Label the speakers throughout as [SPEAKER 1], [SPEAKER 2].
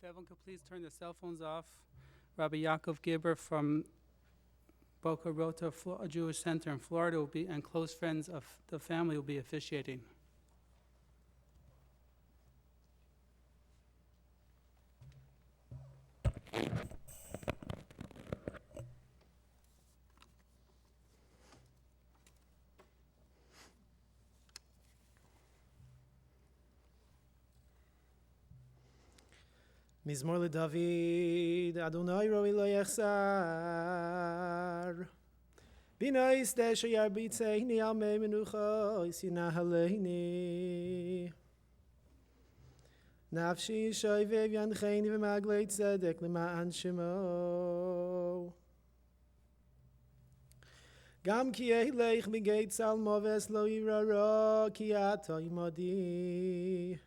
[SPEAKER 1] everyone could please turn their cell phones off. Rabbi Yaakov Gibber from Boca Rota Jewish Center in Florida will be, and close friends of the family will be officiating.
[SPEAKER 2] Mizmor LeDavid, Adonai roi lo yachzar. B'nois desho yarbitzeini al mei menuchos yinahaleini. Nafshi yishoivev yancheini v'maglei tzedek l'ma'an shemo. Gam ki eilech migeit sal moves lo yirara ki ata imadi.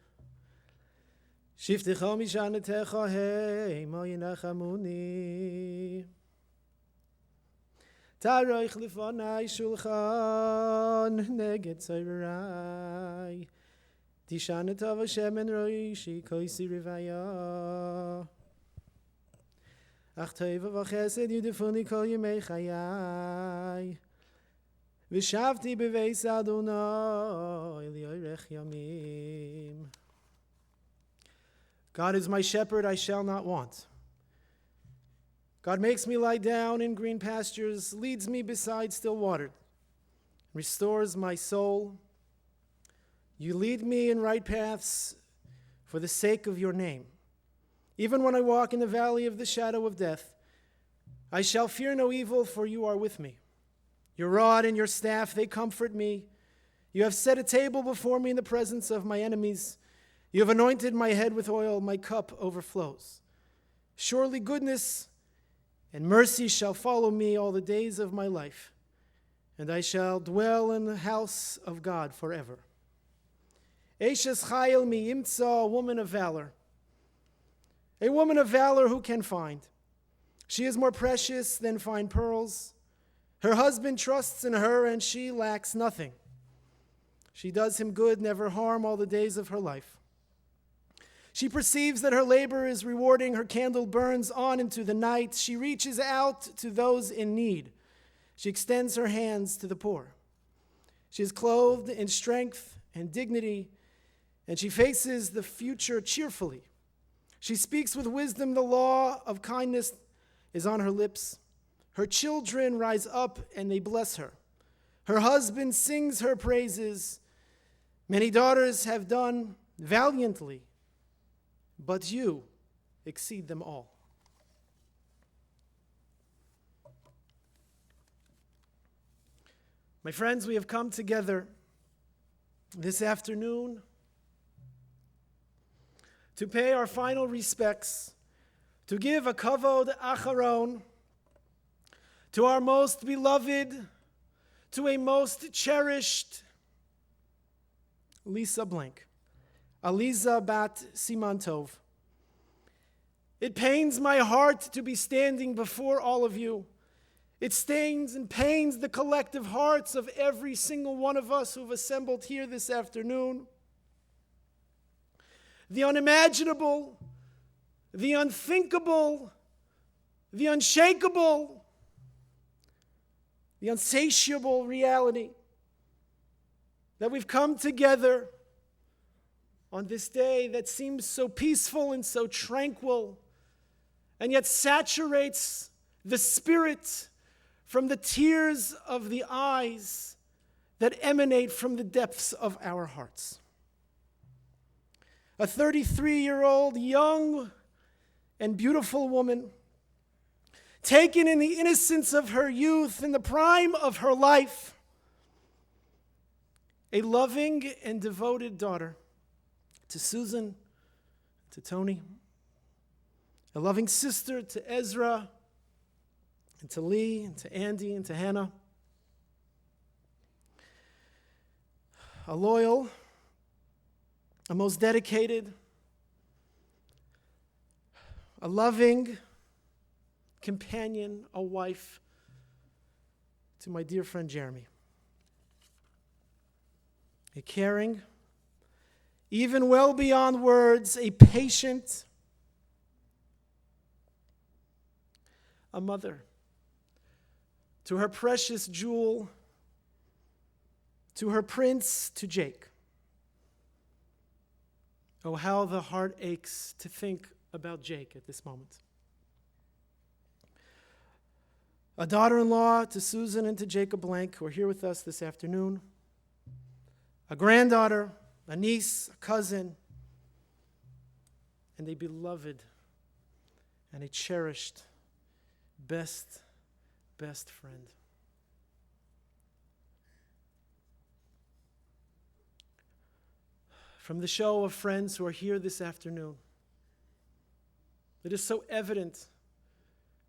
[SPEAKER 2] Shiftecha mishanetecha hei mo yinachamuni. Taroich lefonai shulchan neged tzayrai. Tishanetava shemen roishi koisi rivaya. Ach teva v'chesed yudefuni kol yemei chayai. V'shavti beveis Adonai li'orech yamim. God is my shepherd, I shall not want. God makes me lie down in green pastures, leads me beside still water, restores my soul. You lead me in right paths for the sake of your name. Even when I walk in the valley of the shadow of death, I shall fear no evil, for you are with me. Your rod and your staff, they comfort me. You have set a table before me in the presence of my enemies. You have anointed my head with oil, my cup overflows. Surely goodness and mercy shall follow me all the days of my life, and I shall dwell in the house of God forever. Eshes chayil mi imtza, a woman of valor. A woman of valor who can find. She is more precious than fine pearls. Her husband trusts in her, and she lacks nothing. She does him good, never harm, all the days of her life. She perceives that her labor is rewarding. Her candle burns on into the night. She reaches out to those in need. She extends her hands to the poor. She is clothed in strength and dignity, and she faces the future cheerfully. She speaks with wisdom. The law of kindness is on her lips. Her children rise up and they bless her. Her husband sings her praises. Many daughters have done valiantly, but you exceed them all. My friends, we have come together this afternoon to pay our final respects, to give a kavod acharon to our most beloved, to a most cherished Lisa Blank. Aliza bat Simantov. It pains my heart to be standing before all of you. It stains and pains the collective hearts of every single one of us who've assembled here this afternoon. The unimaginable, the unthinkable, the unshakable, the unsatiable reality that we've come together on this day that seems so peaceful and so tranquil, and yet saturates the spirit from the tears of the eyes that emanate from the depths of our hearts. A 33-year-old young and beautiful woman, taken in the innocence of her youth, in the prime of her life, a loving and devoted daughter to Susan, to Tony, a loving sister to Ezra, and to Lee, and to Andy, and to Hannah, a loyal, a most dedicated, a loving companion, a wife to my dear friend Jeremy, a caring, even well beyond words, a patient, a mother, to her precious jewel, to her prince, to Jake. Oh, how the heart aches to think about Jake at this moment. A daughter-in-law to Susan and to Jacob Blank, who are here with us this afternoon. A granddaughter, a niece, a cousin, and a beloved and a cherished best friend. From the show of friends who are here this afternoon, it is so evident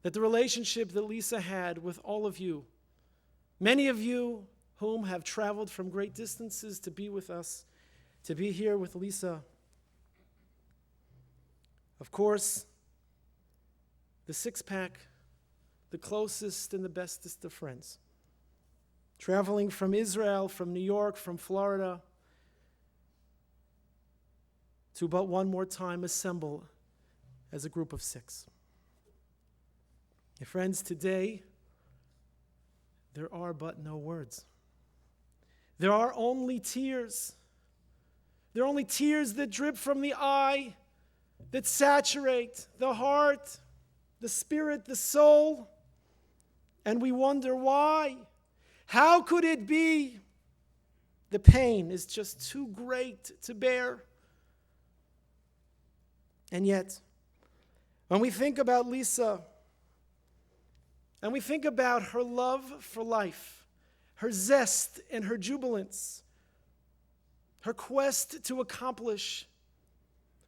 [SPEAKER 2] that the relationship that Lisa had with all of you, many of you whom have traveled from great distances to be with us, to be here with Lisa. Of course, the six-pack, the closest and the bestest of friends, traveling from Israel, from New York, from Florida, to but one more time assemble as a group of six. Friends, today, there are but no words. There are only tears. There are only tears that drip from the eye, that saturate the heart, the spirit, the soul. And we wonder why. How could it be? The pain is just too great to bear. And yet, when we think about Lisa, and we think about her love for life, her zest and her jubilance, her quest to accomplish,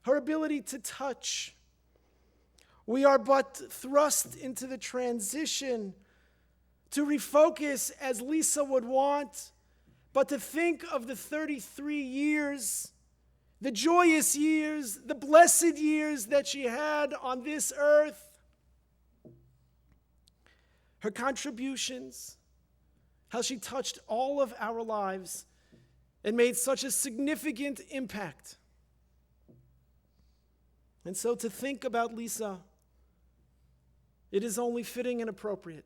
[SPEAKER 2] her ability to touch, we are but thrust into the transition to refocus as Lisa would want, but to think of the 33 years, the joyous years, the blessed years that she had on this earth. Her contributions, how she touched all of our lives and made such a significant impact. And so to think about Lisa, it is only fitting and appropriate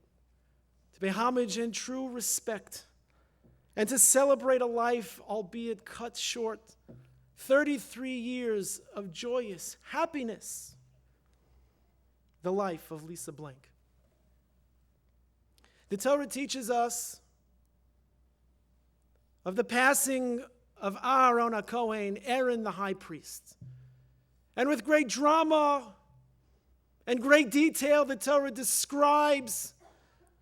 [SPEAKER 2] to pay homage and true respect and to celebrate a life, albeit cut short, 33 years of joyous happiness, the life of Lisa Blank. The Torah teaches us of the passing of Aaron HaKohen, Aaron the high priest. And with great drama and great detail, the Torah describes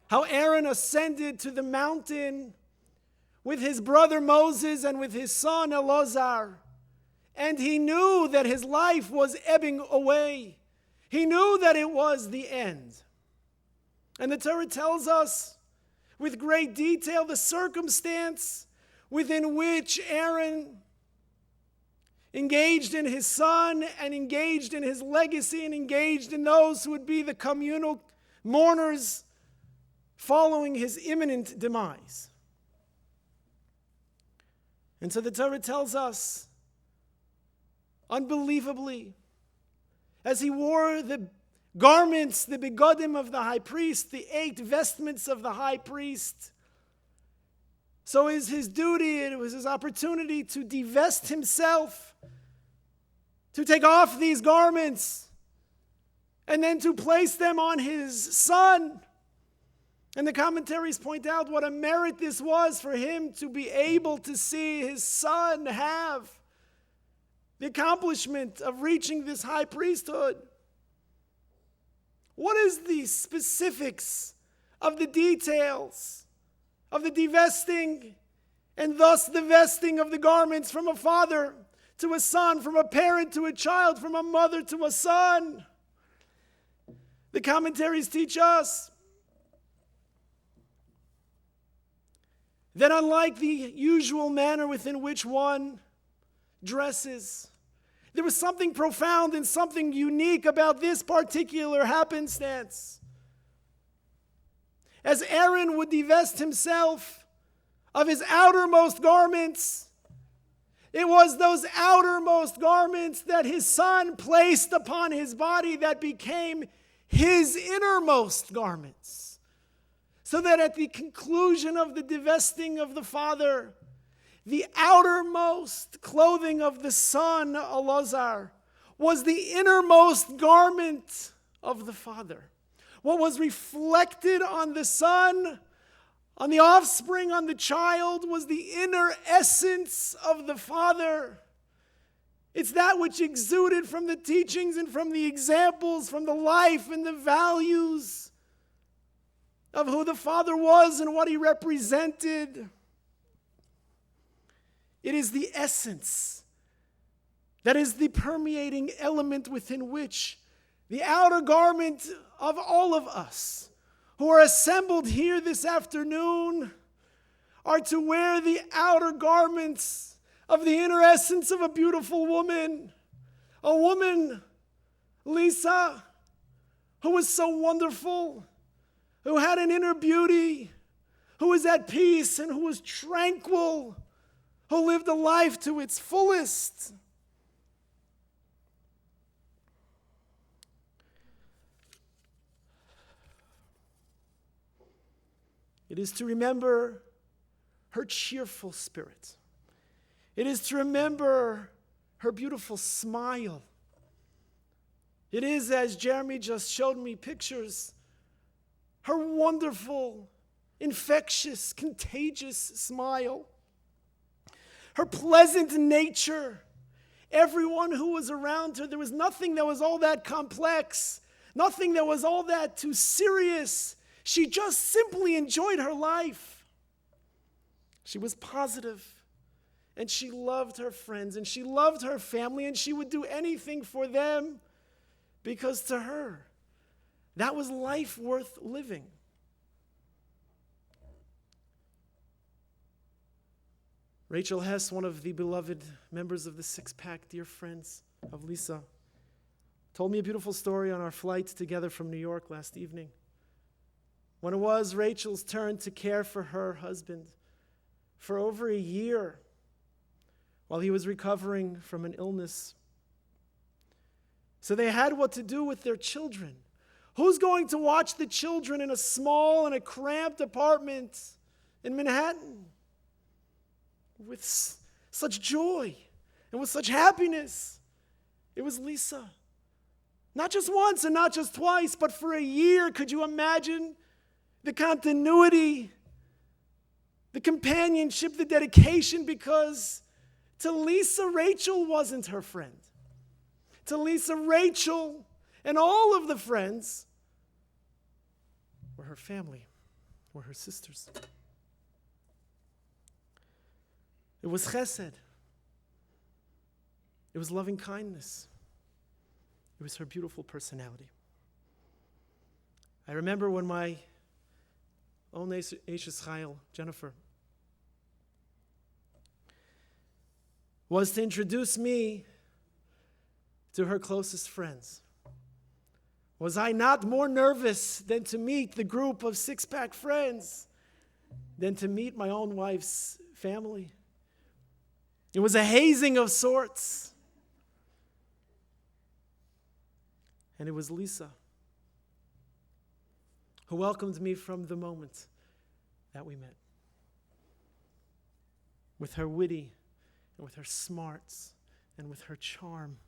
[SPEAKER 2] how Aaron ascended to the mountain with his brother Moses and with his son Elazar. And he knew that his life was ebbing away. He knew that it was the end. And the Torah tells us with great detail the circumstance within which Aaron engaged in his son and engaged in his legacy and engaged in those who would be the communal mourners following his imminent demise. And so the Torah tells us, unbelievably, as he wore the garments, the begodim of the high priest, the 8 vestments of the high priest, so is his duty, it was his opportunity to divest himself, to take off these garments, and then to place them on his son. And the commentaries point out what a merit this was for him to be able to see his son have the accomplishment of reaching this high priesthood. What is the specifics of the details of the divesting and thus the vesting of the garments from a father to a son, from a parent to a child, from a mother to a son? The commentaries teach us that unlike the usual manner within which one dresses, there was something profound and something unique about this particular happenstance. As Aaron would divest himself of his outermost garments, it was those outermost garments that his son placed upon his body that became his innermost garments, so that at the conclusion of the divesting of the Father, the outermost clothing of the Son, Elazar, was the innermost garment of the Father. What was reflected on the Son, on the offspring, on the child, was the inner essence of the Father. It's that which exuded from the teachings and from the examples, from the life and the values of who the Father was and what he represented. It is the essence that is the permeating element within which the outer garment of all of us who are assembled here this afternoon are to wear the outer garments of the inner essence of a beautiful woman. A woman, Lisa, who was so wonderful, who had an inner beauty, who was at peace and who was tranquil, who lived a life to its fullest. It is to remember her cheerful spirit. It is to remember her beautiful smile. It is, as Jeremy just showed me pictures, her wonderful, infectious, contagious smile. Her pleasant nature. Everyone who was around her, there was nothing that was all that complex, nothing that was all that too serious. She just simply enjoyed her life. She was positive, and she loved her friends, and she loved her family, and she would do anything for them, because to her, that was life worth living. Rachel Hess, one of the beloved members of the Six-Pack, dear friends of Lisa, told me a beautiful story on our flight together from New York last evening. When it was Rachel's turn to care for her husband for over a year while he was recovering from an illness. So they had what to do with their children. Who's going to watch the children in a small and a cramped apartment in Manhattan with such joy and with such happiness? It was Lisa. Not just once and not just twice, but for a year. Could you imagine the continuity, the companionship, the dedication? Because to Lisa, Rachel wasn't her friend. To Lisa, Rachel and all of the friends were her family, were her sisters. It was chesed. It was loving kindness. It was her beautiful personality. I remember when my own Eishes Chayil, Jennifer, was to introduce me to her closest friends. Was I not more nervous than to meet the group of Six-Pack friends than to meet my own wife's family? It was a hazing of sorts. And it was Lisa who welcomed me from the moment that we met. With her witty, and with her smarts, and with her charm,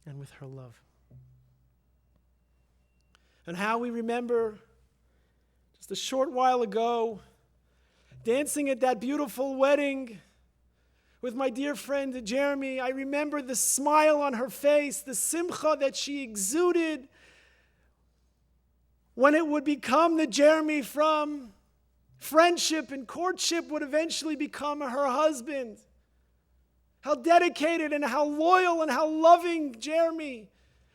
[SPEAKER 2] and with her love. And how we remember just a short while ago dancing at that beautiful wedding with my dear friend Jeremy. I remember the smile on her face, the simcha that she exuded when it would become the Jeremy from friendship and courtship would eventually become her husband. How dedicated and how loyal and how loving, Jeremy,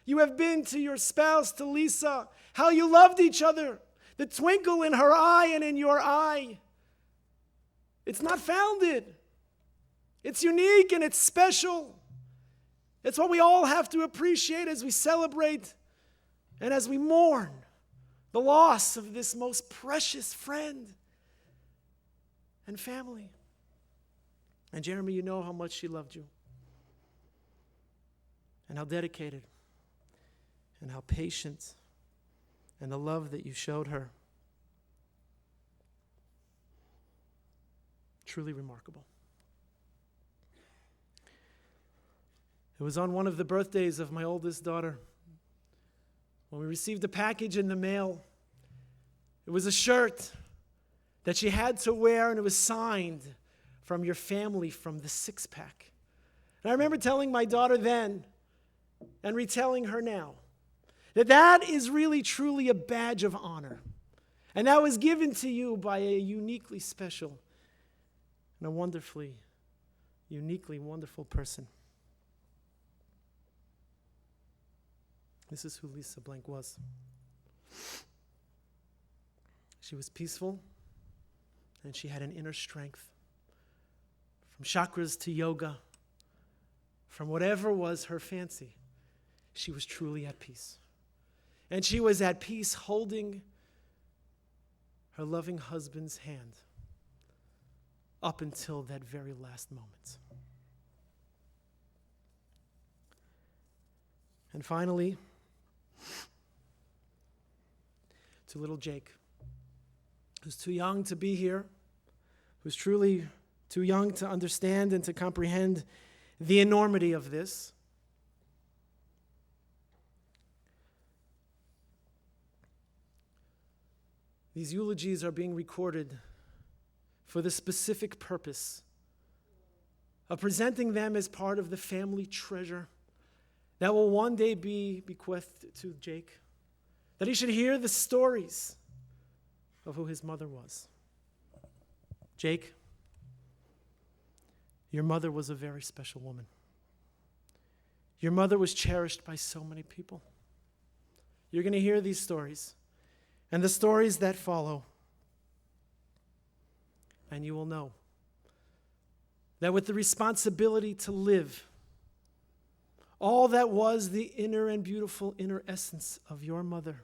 [SPEAKER 2] you have been to your spouse, to Lisa. How you loved each other. The twinkle in her eye and in your eye. It's not founded. It's unique and it's special. It's what we all have to appreciate as we celebrate and as we mourn the loss of this most precious friend and family. And Jeremy, you know how much she loved you, and how dedicated, and how patient, and the love that you showed her. Truly remarkable. It was on one of the birthdays of my oldest daughter when we received a package in the mail. It was a shirt that she had to wear, and it was signed from your family from the six-pack. And I remember telling my daughter then, and retelling her now, that is really truly a badge of honor. And that was given to you by a uniquely special and a wonderfully, uniquely wonderful person. This is who Lisa Blank was. She was peaceful, and she had an inner strength. From chakras to yoga, from whatever was her fancy, she was truly at peace. And she was at peace holding her loving husband's hand up until that very last moment. And finally, to little Jake, who's too young to be here, who's truly too young to understand and to comprehend the enormity of this. These eulogies are being recorded for the specific purpose of presenting them as part of the family treasure that will one day be bequeathed to Jake, that he should hear the stories of who his mother was. Jake, your mother was a very special woman. Your mother was cherished by so many people. You're going to hear these stories and the stories that follow, and you will know that with the responsibility to live all that was the inner and beautiful inner essence of your mother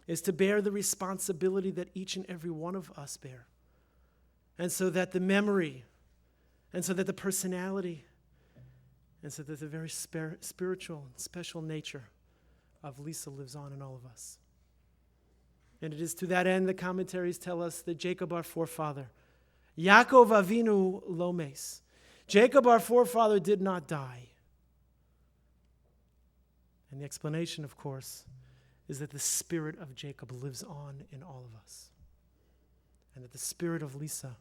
[SPEAKER 2] is to bear the responsibility that each and every one of us bear. And so that the memory, and so that the personality, and so that the very spiritual and special nature of Lisa lives on in all of us. And it is to that end the commentaries tell us that Jacob, our forefather, Yaakov Avinu Lomes, Jacob, our forefather, did not die. And the explanation, of course, is that the spirit of Jacob lives on in all of us. And that the spirit of Lisa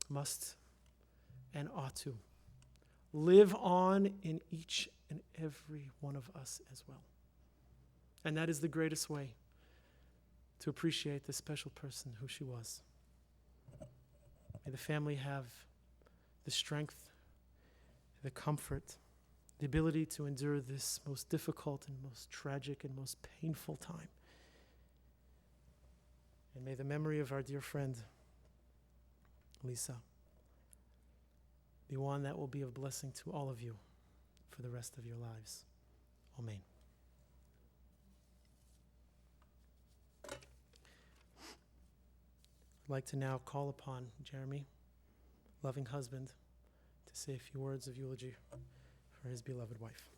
[SPEAKER 2] must and ought to live on in each and every one of us as well. And that is the greatest way to appreciate the special person who she was. May the family have the strength, the comfort, the ability to endure this most difficult and most tragic and most painful time. And may the memory of our dear friend, Lisa, be one that will be of blessing to all of you for the rest of your lives. Amen. I'd like to now call upon Jeremy, loving husband, to say a few words of eulogy for his beloved wife.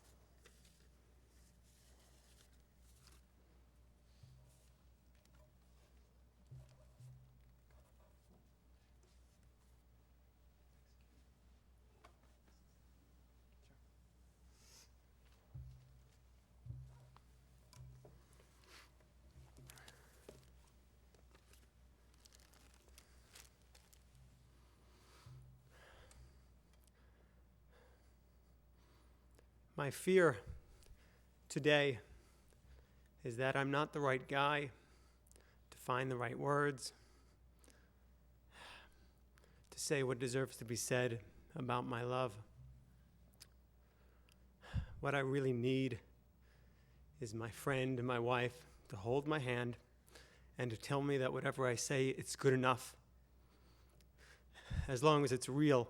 [SPEAKER 3] My fear today is that I'm not the right guy to find the right words, to say what deserves to be said about my love. What I really need is my friend and my wife to hold my hand and to tell me that whatever I say, it's good enough, as long as it's real.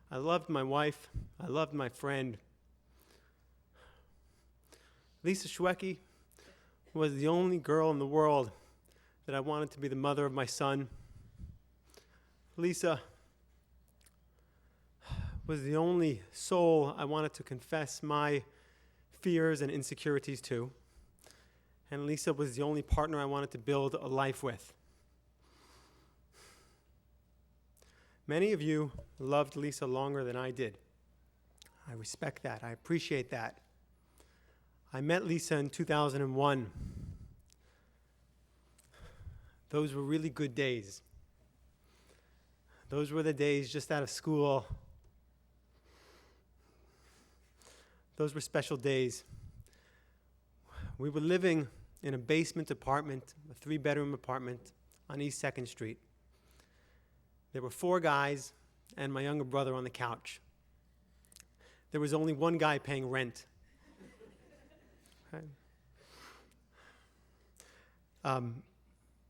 [SPEAKER 3] I loved my wife. I loved my friend. Lisa Choueke was the only girl in the world that I wanted to be the mother of my son. Lisa was the only soul I wanted to confess my fears and insecurities too. And Lisa was the only partner I wanted to build a life with. Many of you loved Lisa longer than I did. I respect that. I appreciate that. I met Lisa in 2001. Those were really good days. Those were the days just out of school. Those were special days. We were living in a basement apartment, a 3-bedroom apartment on East 2nd Street. There were 4 guys and my younger brother on the couch. There was only one guy paying rent. Okay.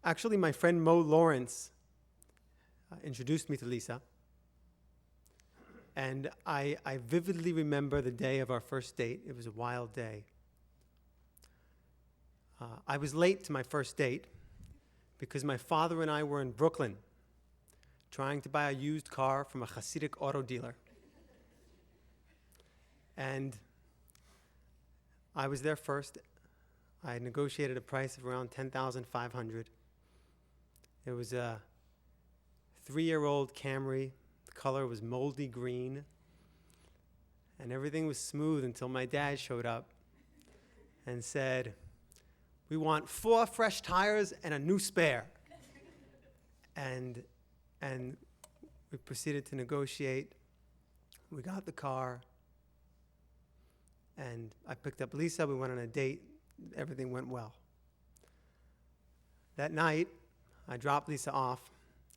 [SPEAKER 3] Actually, my friend Mo Lawrence introduced me to Lisa. And I vividly remember the day of our first date. It was a wild day. I was late to my first date because my father and I were in Brooklyn trying to buy a used car from a Hasidic auto dealer. And I was there first. I had negotiated a price of around $10,500. It was a 3-year-old Camry. The color was moldy green. And everything was smooth until my dad showed up and said, "We want 4 fresh tires and a new spare." And we proceeded to negotiate. We got the car. And I picked up Lisa. We went on a date. Everything went well. That night, I dropped Lisa off,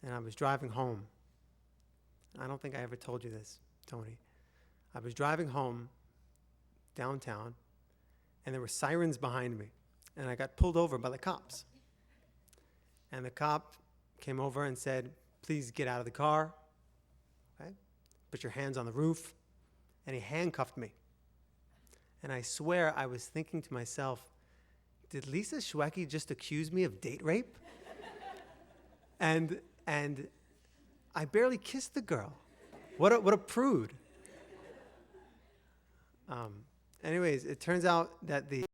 [SPEAKER 3] and I was driving home. I don't think I ever told you this, Tony. I was driving home downtown, and there were sirens behind me, and I got pulled over by the cops. And the cop came over and said, "Please get out of the car. Okay? Put your hands on the roof." And he handcuffed me. And I swear I was thinking to myself, did Lisa Choueke just accuse me of date rape? and I barely kissed the girl. What a prude. Anyways, it turns out that the